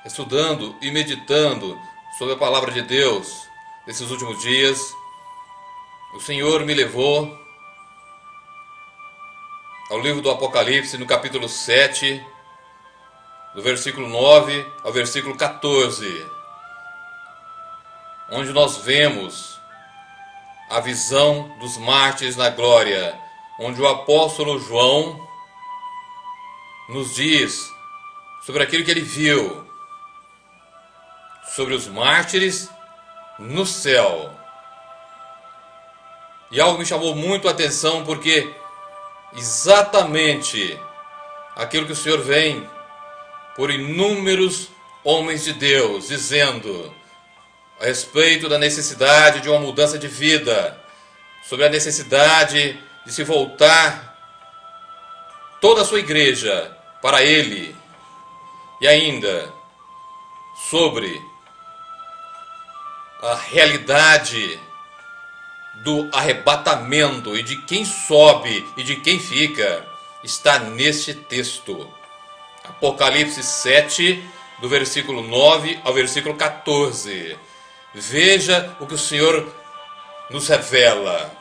estudando e meditando sobre a palavra de Deus nesses últimos dias, o Senhor me levou ao livro do Apocalipse, no capítulo 7, do versículo 9 ao versículo 14, onde nós vemos a visão dos mártires na glória, onde o apóstolo João nos diz sobre aquilo que ele viu, sobre os mártires no céu. E algo me chamou muito a atenção, porque exatamente aquilo que o Senhor vem por inúmeros homens de Deus dizendo a respeito da necessidade de uma mudança de vida, sobre a necessidade de se voltar toda a sua igreja para Ele, e ainda sobre a realidade do arrebatamento e de quem sobe e de quem fica, está neste texto. Apocalipse 7, do versículo 9 ao versículo 14. Veja o que o Senhor nos revela.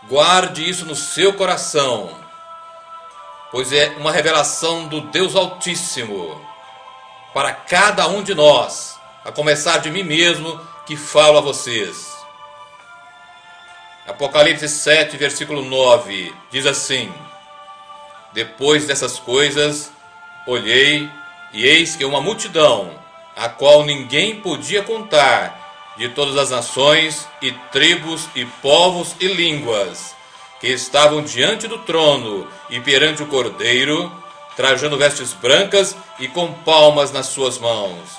Guarde isso no seu coração, pois é uma revelação do Deus Altíssimo para cada um de nós, a começar de mim mesmo, que falo a vocês. Apocalipse 7, versículo 9, diz assim: Depois dessas coisas, olhei, e eis que uma multidão, a qual ninguém podia contar, de todas as nações, e tribos, e povos, e línguas, que estavam diante do trono e perante o Cordeiro, trajando vestes brancas e com palmas nas suas mãos,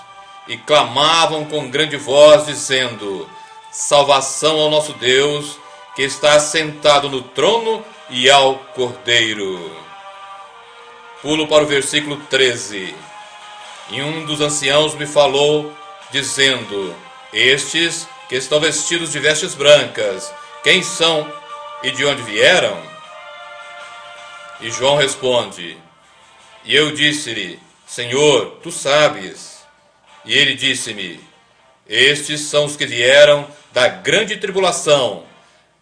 e clamavam com grande voz, dizendo: Salvação ao nosso Deus, que está assentado no trono, e ao Cordeiro. Pulo para o versículo 13. E um dos anciãos me falou, dizendo: Estes que estão vestidos de vestes brancas, quem são e de onde vieram? E João responde: E eu disse-lhe: Senhor, tu sabes. E ele disse-me: Estes são os que vieram da grande tribulação,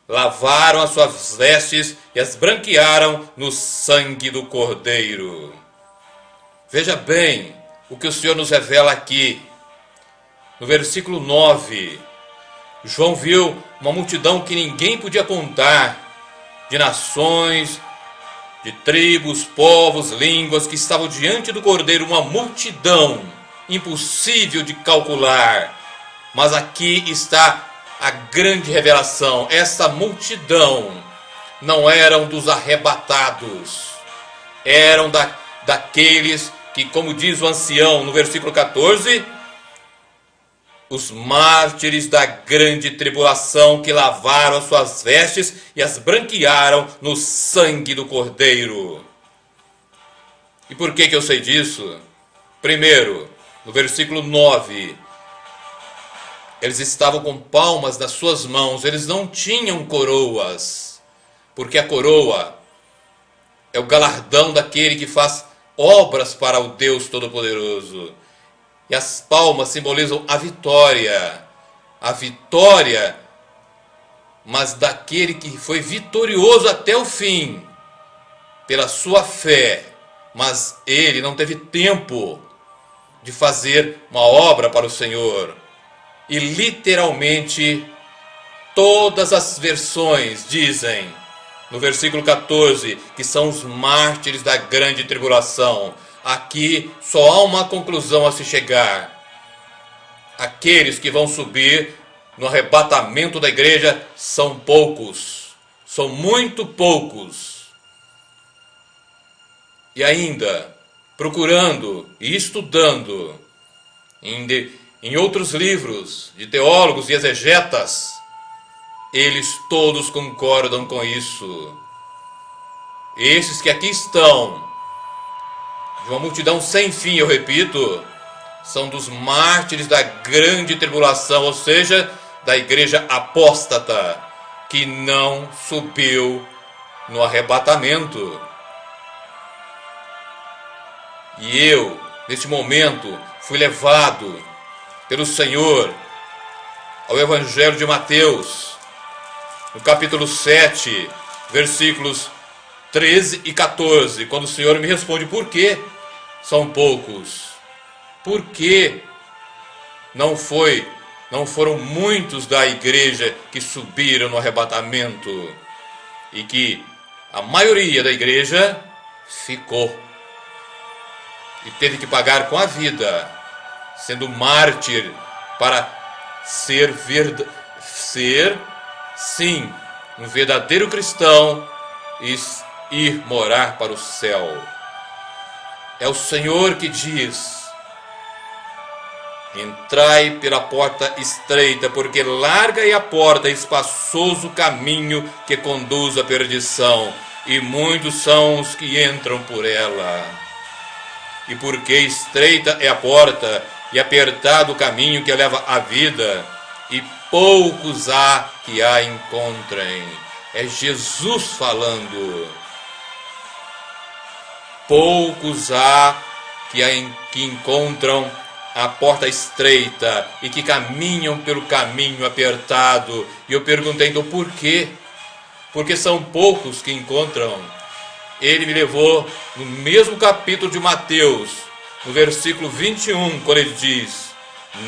lavaram as suas vestes e as branquearam no sangue do Cordeiro. Veja bem o que o Senhor nos revela aqui. No versículo 9, João viu uma multidão que ninguém podia contar, de nações, de tribos, povos, línguas, que estavam diante do Cordeiro, uma multidão impossível de calcular. Mas aqui está a grande revelação. Essa multidão não eram dos arrebatados, eram daqueles que, como diz o ancião no versículo 14, os mártires da grande tribulação, que lavaram as suas vestes e as branquearam no sangue do Cordeiro. E por que eu sei disso? Primeiro, no versículo 9, eles estavam com palmas nas suas mãos, eles não tinham coroas, porque a coroa é o galardão daquele que faz obras para o Deus Todo-Poderoso. E as palmas simbolizam a vitória, mas daquele que foi vitorioso até o fim, pela sua fé, mas ele não teve tempo de fazer uma obra para o Senhor. E literalmente, todas as versões dizem, no versículo 14, que são os mártires da grande tribulação. Aqui só há uma conclusão a se chegar. Aqueles que vão subir no arrebatamento da igreja são poucos, são muito poucos. E ainda, procurando e estudando em outros livros de teólogos e exegetas, eles todos concordam com isso. Esses que aqui estão, de uma multidão sem fim, eu repito, são dos mártires da grande tribulação, ou seja, da igreja apóstata, que não subiu no arrebatamento. E eu, neste momento, fui levado pelo Senhor ao Evangelho de Mateus, no capítulo 7, versículos 13 e 14, quando o Senhor me responde: por que são poucos? Por que não foram muitos da igreja que subiram no arrebatamento e que a maioria da igreja ficou e teve que pagar com a vida, sendo mártir para ser sim, um verdadeiro cristão e ir morar para o céu. É o Senhor que diz: entrai pela porta estreita, porque larga é a porta, espaçoso o caminho que conduz à perdição, e muitos são os que entram por ela. E porque estreita é a porta, e apertado o caminho que leva à vida, e poucos há que a encontrem. É Jesus falando. Poucos há que encontram a porta estreita e que caminham pelo caminho apertado. E eu perguntei, então, por quê? Porque são poucos que encontram. Ele me levou no mesmo capítulo de Mateus, no versículo 21, quando ele diz: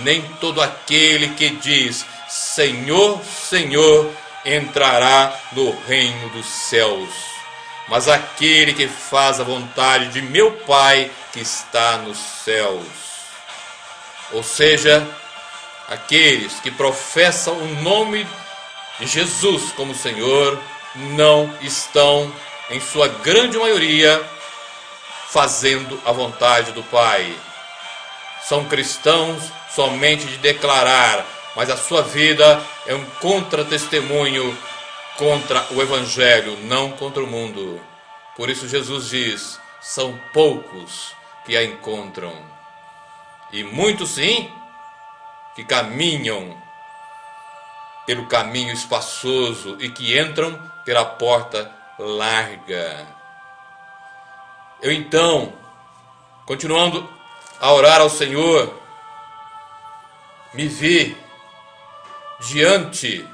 nem todo aquele que diz Senhor, Senhor, entrará no reino dos céus, mas aquele que faz a vontade de meu Pai que está nos céus. Ou seja, aqueles que professam o nome de Jesus como Senhor não estão, em sua grande maioria, fazendo a vontade do Pai. São cristãos somente de declarar, mas a sua vida é um contra-testemunho contra o Evangelho, não contra o mundo. Por isso Jesus diz: são poucos que a encontram. E muitos sim, que caminham pelo caminho espaçoso e que entram pela porta larga. Eu então, continuando a orar ao Senhor, me vi diante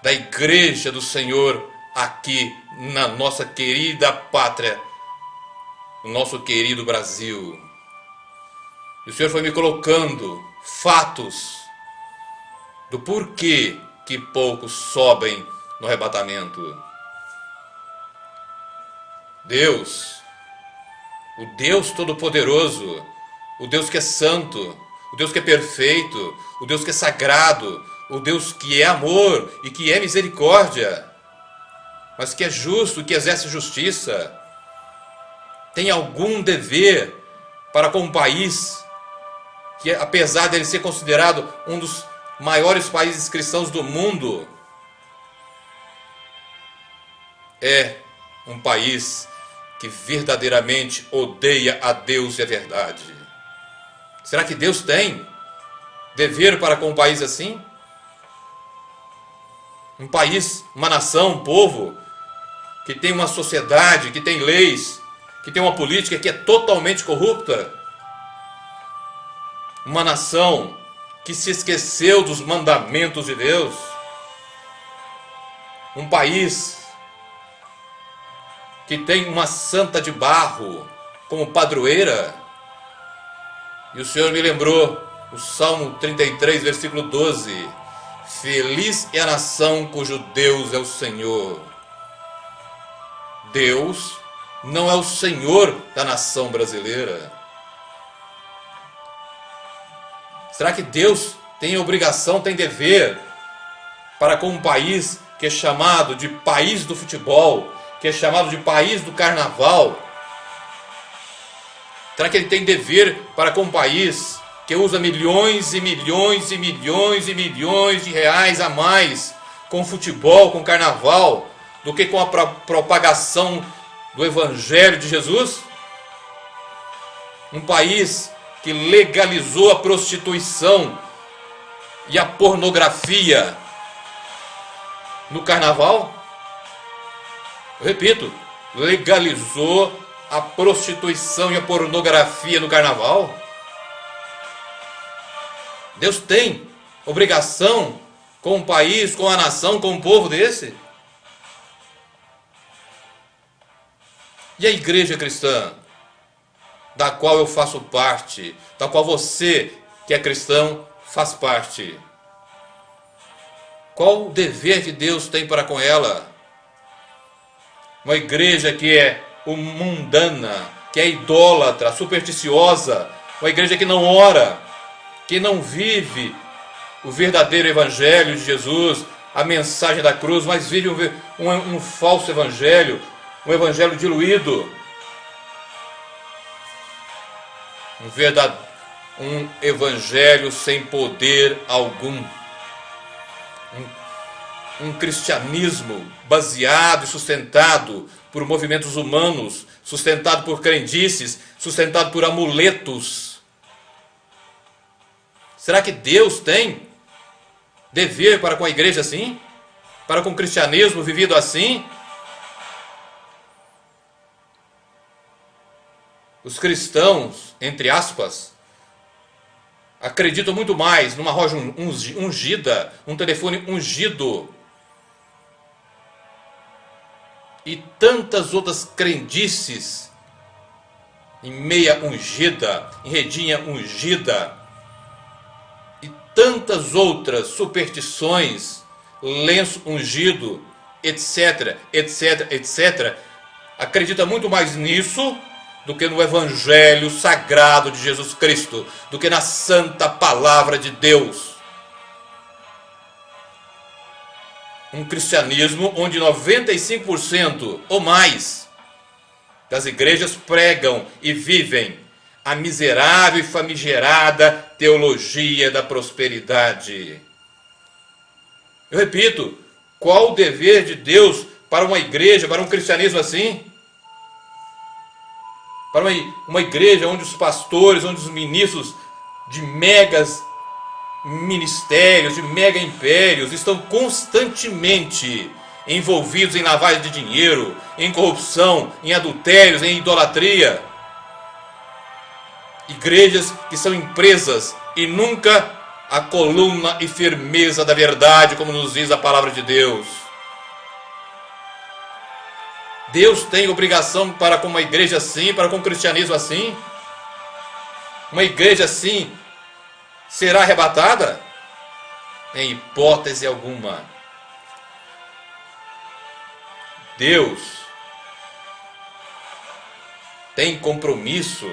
da igreja do Senhor aqui na nossa querida pátria, no nosso querido Brasil. E o Senhor foi me colocando fatos do porquê que poucos sobem no arrebatamento. Deus, o Deus Todo-Poderoso, o Deus que é santo, o Deus que é perfeito, o Deus que é sagrado, o Deus que é amor e que é misericórdia, mas que é justo, que exerce justiça, tem algum dever para com o país, que apesar de ele ser considerado um dos maiores países cristãos do mundo, é um país que verdadeiramente odeia a Deus e a verdade. Será que Deus tem dever para com um país assim? Um país, uma nação, um povo que tem uma sociedade, que tem leis, que tem uma política que é totalmente corrupta. Uma nação que se esqueceu dos mandamentos de Deus. Um país que tem uma santa de barro como padroeira. E o Senhor me lembrou o Salmo 33, versículo 12. Feliz é a nação cujo Deus é o Senhor. Deus não é o Senhor da nação brasileira. Será que Deus tem obrigação, tem dever para com um país que é chamado de país do futebol, que é chamado de país do carnaval? Será que ele tem dever para com um país que usa milhões e milhões e milhões e milhões de reais a mais com futebol, com carnaval, do que com a propagação do Evangelho de Jesus? Um país que legalizou a prostituição e a pornografia no carnaval? Eu repito, legalizou a prostituição e a pornografia no carnaval? Deus tem obrigação com um país, com a nação, com um povo desse? E a igreja cristã, da qual eu faço parte, da qual você, que é cristão, faz parte? Qual o dever que Deus tem para com ela? Uma igreja que é mundana, que é idólatra, supersticiosa, uma igreja que não ora, que não vive o verdadeiro evangelho de Jesus, a mensagem da cruz, mas vive um falso evangelho, um evangelho diluído, um evangelho sem poder algum, um cristianismo baseado e sustentado por movimentos humanos, sustentado por crendices, sustentado por amuletos. Será que Deus tem dever para com a igreja assim? Para com o cristianismo vivido assim? Os cristãos, entre aspas, acreditam muito mais numa rocha ungida, um telefone ungido e tantas outras crendices em meia ungida, em redinha ungida e tantas outras superstições, lenço ungido, etc, etc, etc. Acredita muito mais nisso do que no evangelho sagrado de Jesus Cristo, do que na santa palavra de Deus. Um cristianismo onde 95% ou mais das igrejas pregam e vivem a miserável e famigerada teologia da prosperidade. Eu repito, qual o dever de Deus para uma igreja, para um cristianismo assim? Para uma igreja onde os pastores, onde os ministros de megas ministérios, de mega impérios estão constantemente envolvidos em lavagem de dinheiro, em corrupção, em adultérios, em idolatria. Igrejas que são empresas e nunca a coluna e firmeza da verdade, como nos diz a palavra de Deus. Deus tem obrigação para com uma igreja assim, para com um cristianismo assim? Uma igreja assim será arrebatada? Em hipótese alguma. Deus tem compromisso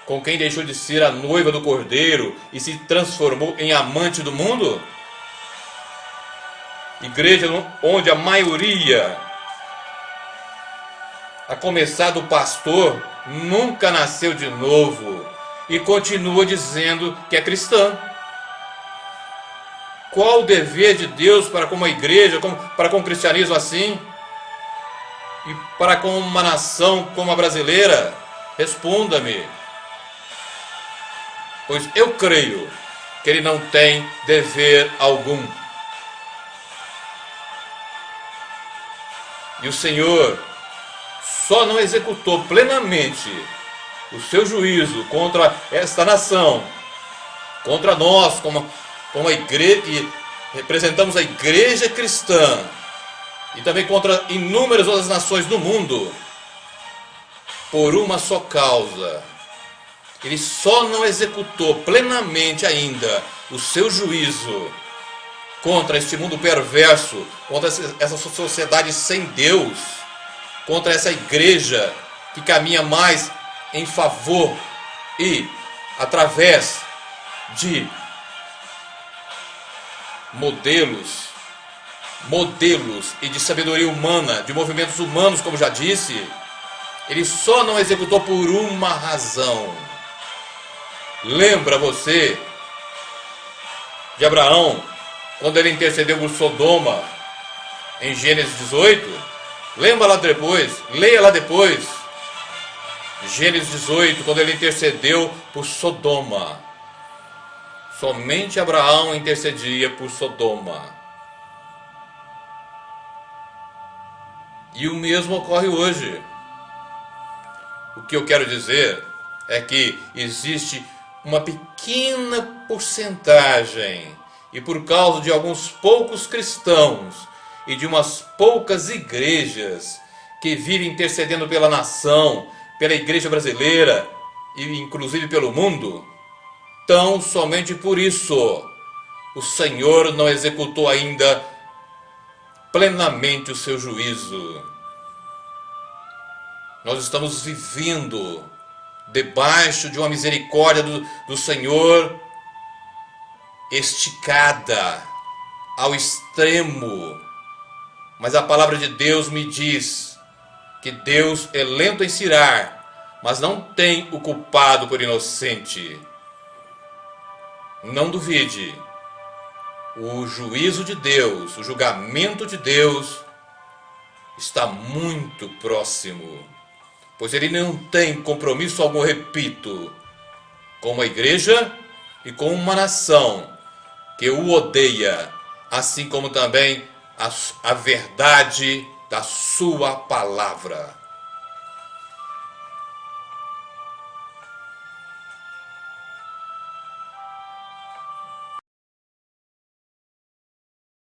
com quem deixou de ser a noiva do Cordeiro e se transformou em amante do mundo? Igreja onde a maioria, a começar do pastor, nunca nasceu de novo e continua dizendo que é cristã. Qual o dever de Deus para com uma igreja, para com o cristianismo assim? E para com uma nação como a brasileira? Responda-me. Pois eu creio que ele não tem dever algum. E o Senhor só não executou plenamente o seu juízo contra esta nação, contra nós, como a igreja, que representamos a igreja cristã, e também contra inúmeras outras nações do mundo, por uma só causa. Ele só não executou plenamente ainda o seu juízo contra este mundo perverso, contra essa sociedade sem Deus, contra essa igreja que caminha mais em favor e através de modelos e de sabedoria humana, de movimentos humanos, como já disse. Ele só não executou por uma razão. Lembra você de Abraão, quando ele intercedeu por Sodoma, em Gênesis 18? Lembra lá depois, leia lá depois. Gênesis 18, quando ele intercedeu por Sodoma. Somente Abraão intercedia por Sodoma. E o mesmo ocorre hoje. O que eu quero dizer é que existe uma pequena porcentagem e por causa de alguns poucos cristãos e de umas poucas igrejas que vivem intercedendo pela nação, pela igreja brasileira e inclusive pelo mundo, tão somente por isso o Senhor não executou ainda plenamente o seu juízo. Nós estamos vivendo debaixo de uma misericórdia do Senhor esticada ao extremo. Mas a palavra de Deus me diz que Deus é lento em se irar, mas não tem o culpado por inocente. Não duvide, o juízo de Deus, o julgamento de Deus está muito próximo, pois ele não tem compromisso algum, repito, com uma igreja e com uma nação que o odeia, assim como também a verdade da sua palavra.